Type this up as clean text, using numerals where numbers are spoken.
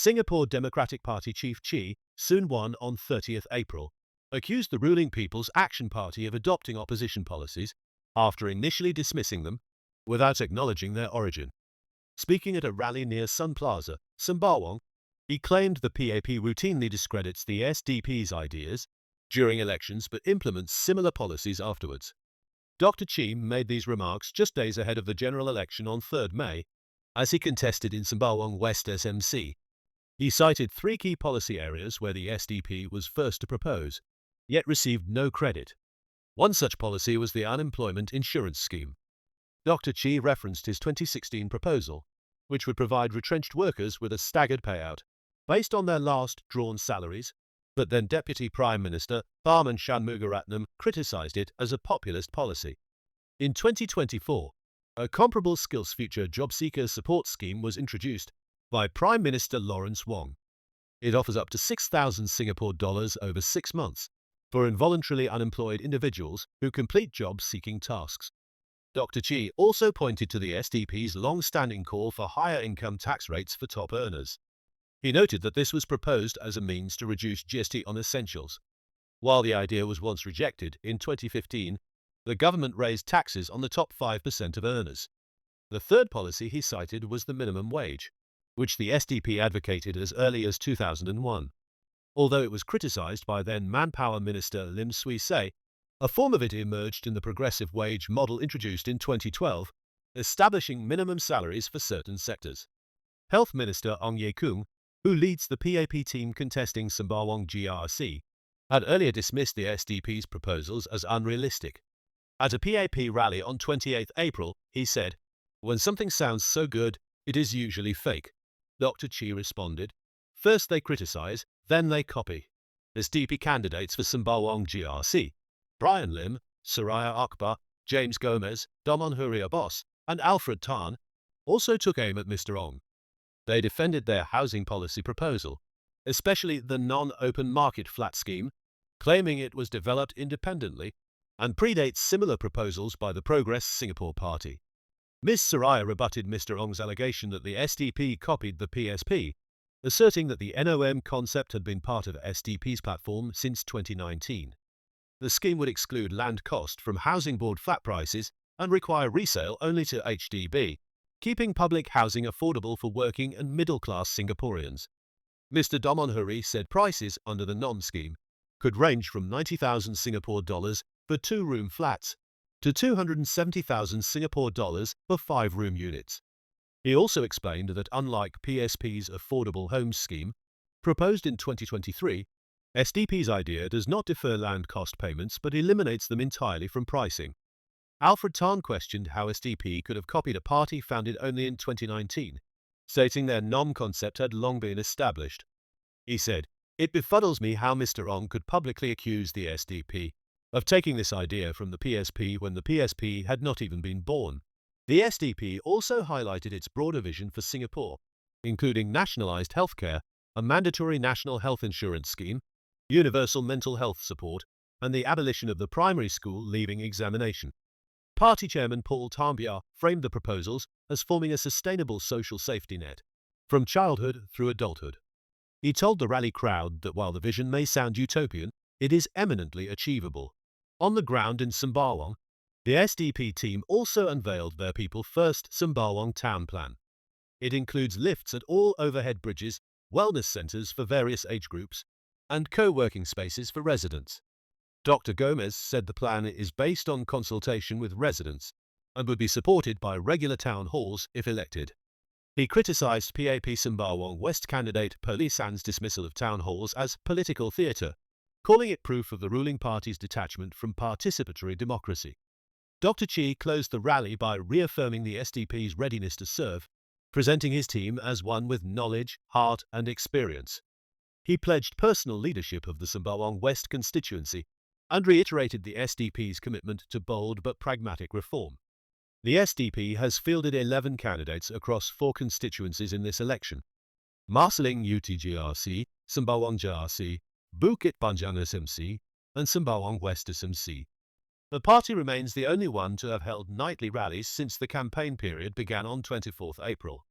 Singapore Democratic Party chief Chee Soon Juan on 30th April accused the ruling People's Action Party of adopting opposition policies after initially dismissing them without acknowledging their origin. Speaking at a rally near Sun Plaza, Sembawang, he claimed the PAP routinely discredits the SDP's ideas during elections but implements similar policies afterwards. Dr. Chee made these remarks just days ahead of the general election on 3rd May, as he contested in Sembawang West SMC. He cited three key policy areas where the SDP was first to propose, yet received no credit. One such policy was the unemployment insurance scheme. Dr. Chee referenced his 2016 proposal, which would provide retrenched workers with a staggered payout based on their last drawn salaries, but then Deputy Prime Minister Tharman Shanmugaratnam criticized it as a populist policy. In 2024, a comparable SkillsFuture job seeker support scheme was introduced by Prime Minister Lawrence Wong. It offers up to 6,000 Singapore dollars over 6 months for involuntarily unemployed individuals who complete job-seeking tasks. Dr. Chee also pointed to the SDP's long-standing call for higher income tax rates for top earners. He noted that this was proposed as a means to reduce GST on essentials. While the idea was once rejected, in 2015, the government raised taxes on the top 5% of earners. The third policy he cited was the minimum wage, which the SDP advocated as early as 2001. Although it was criticized by then Manpower Minister Lim Swee Say, a form of it emerged in the progressive wage model introduced in 2012, establishing minimum salaries for certain sectors. Health Minister Ong Ye Kung, who leads the PAP team contesting Sembawang GRC, had earlier dismissed the SDP's proposals as unrealistic. At a PAP rally on 28 April, he said, "When something sounds so good, it is usually fake." Dr. Chee responded, "First they criticize, then they copy." SDP candidates for Sembawang GRC, Brian Lim, Soraya Akbar, James Gomez, Domon Huria Boss, and Alfred Tan, also took aim at Mr. Ong. They defended their housing policy proposal, especially the non-open market flat scheme, claiming it was developed independently and predates similar proposals by the Progress Singapore Party. Ms. Soraya rebutted Mr. Ong's allegation that the SDP copied the PSP, asserting that the NOM concept had been part of SDP's platform since 2019. The scheme would exclude land cost from Housing Board flat prices and require resale only to HDB, keeping public housing affordable for working and middle-class Singaporeans. Mr. Domonhuri said prices under the NOM scheme could range from 90,000 Singapore dollars for 2-room flats to 270,000 Singapore dollars for 5-room units. He also explained that unlike PSP's Affordable Homes scheme, proposed in 2023, SDP's idea does not defer land cost payments but eliminates them entirely from pricing. Alfred Tan questioned how SDP could have copied a party founded only in 2019, stating their NOM concept had long been established. He said, "It befuddles me how Mr. Ong could publicly accuse the SDP of taking this idea from the PSP when the PSP had not even been born." The SDP also highlighted its broader vision for Singapore, including nationalised healthcare, a mandatory national health insurance scheme, universal mental health support, and the abolition of the primary school leaving examination. Party chairman Paul Tambia framed the proposals as forming a sustainable social safety net, from childhood through adulthood. He told the rally crowd that while the vision may sound utopian, it is eminently achievable. On the ground in Sembawang, the SDP team also unveiled their People First Sembawang Town Plan. It includes lifts at all overhead bridges, wellness centres for various age groups, and co-working spaces for residents. Dr. Gomez said the plan is based on consultation with residents and would be supported by regular town halls if elected. He criticised PAP Sembawang West candidate Perli San's dismissal of town halls as political theatre, calling it proof of the ruling party's detachment from participatory democracy. Dr. Chee closed the rally by reaffirming the SDP's readiness to serve, presenting his team as one with knowledge, heart and experience. He pledged personal leadership of the Sembawang West constituency and reiterated the SDP's commitment to bold but pragmatic reform. The SDP has fielded 11 candidates across 4 constituencies in this election: Marsiling UTGRC, Sembawang GRC, Bukit Panjang SMC, and Sembawang West SMC. The party remains the only one to have held nightly rallies since the campaign period began on 24 April.